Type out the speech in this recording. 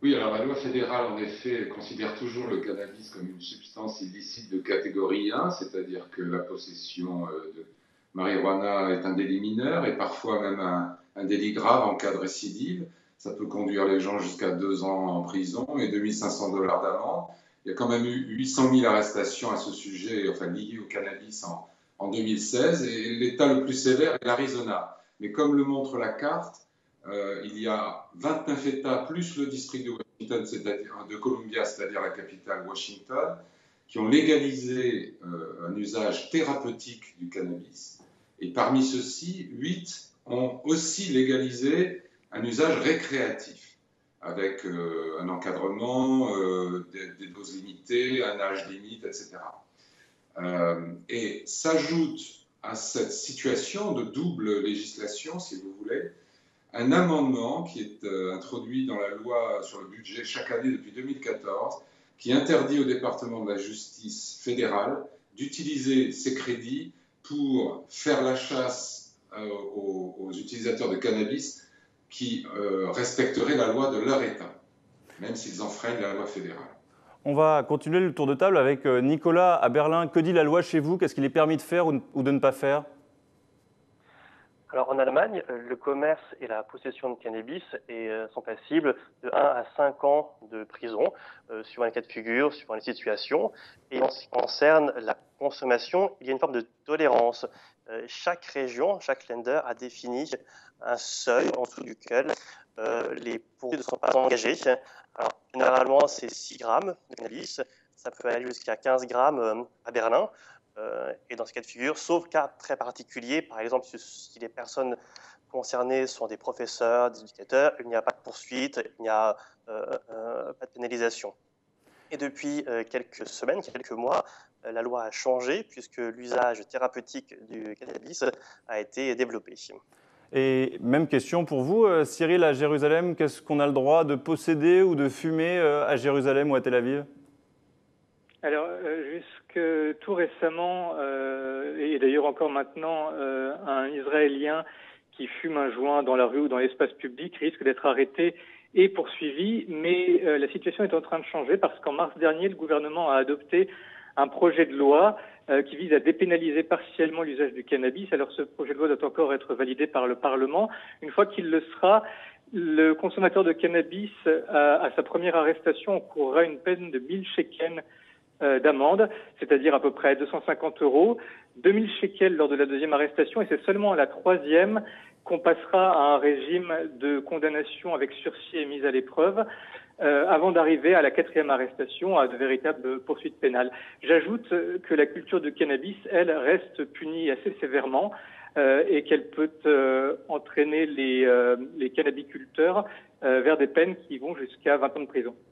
Oui, alors la loi fédérale, en effet, considère toujours le cannabis comme une substance illicite de catégorie 1, c'est-à-dire que la possession de marijuana est un délit mineur et parfois même un délit grave en cas de récidive. Ça peut conduire les gens jusqu'à 2 ans en prison et 2 500 $ d'amende. Il y a quand même eu 800 000 arrestations à ce sujet, enfin liées au cannabis en 2016, et l'État le plus sévère est l'Arizona. Mais comme le montre la carte, il y a 29 États plus le district de Washington, c'est-à-dire de Columbia, c'est-à-dire la capitale Washington, qui ont légalisé un usage thérapeutique du cannabis. Et parmi ceux-ci, 8 ont aussi légalisé un usage récréatif, avec un encadrement, des doses limitées, un âge limite, etc. Et s'ajoute à cette situation de double législation, si vous voulez, un amendement qui est introduit dans la loi sur le budget chaque année depuis 2014, qui interdit au département de la justice fédérale d'utiliser ces crédits pour faire la chasse aux utilisateurs de cannabis qui respecteraient la loi de leur État, même s'ils enfreignent la loi fédérale. On va continuer le tour de table avec Nicolas à Berlin. Que dit la loi chez vous? Qu'est-ce qu'il est permis de faire ou de ne pas faire? Alors en Allemagne, le commerce et la possession de cannabis sont passibles de 1 à 5 ans de prison, suivant les cas de figure, suivant les situations. Et en ce qui concerne la consommation, il y a une forme de tolérance. Chaque région, chaque Länder a défini un seuil en dessous duquel les poursuites ne sont pas engagées. Alors généralement, c'est 6 grammes de cannabis. Ça peut aller jusqu'à 15 grammes à Berlin. Et dans ce cas de figure, sauf cas très particulier, par exemple si les personnes concernées sont des professeurs, des éducateurs, il n'y a pas de poursuite, il n'y a pas de pénalisation. Et depuis quelques semaines, quelques mois, la loi a changé puisque l'usage thérapeutique du cannabis a été développé. Et même question pour vous, Cyril, à Jérusalem, qu'est-ce qu'on a le droit de posséder ou de fumer à Jérusalem ou à Tel Aviv? Alors, jusque tout récemment, et d'ailleurs encore maintenant, un Israélien qui fume un joint dans la rue ou dans l'espace public risque d'être arrêté et poursuivi. Mais la situation est en train de changer parce qu'en mars dernier, le gouvernement a adopté un projet de loi qui vise à dépénaliser partiellement l'usage du cannabis. Alors, ce projet de loi doit encore être validé par le Parlement. Une fois qu'il le sera, le consommateur de cannabis, à sa première arrestation, encourra une peine de 1000 shekels d'amende, c'est-à-dire à peu près 250 €, 2000 shekels lors de la deuxième arrestation, et c'est seulement à la troisième qu'on passera à un régime de condamnation avec sursis et mise à l'épreuve, avant d'arriver à la quatrième arrestation, à de véritables poursuites pénales. J'ajoute que la culture du cannabis, elle, reste punie assez sévèrement, et qu'elle peut entraîner les cannabiculteurs vers des peines qui vont jusqu'à 20 ans de prison.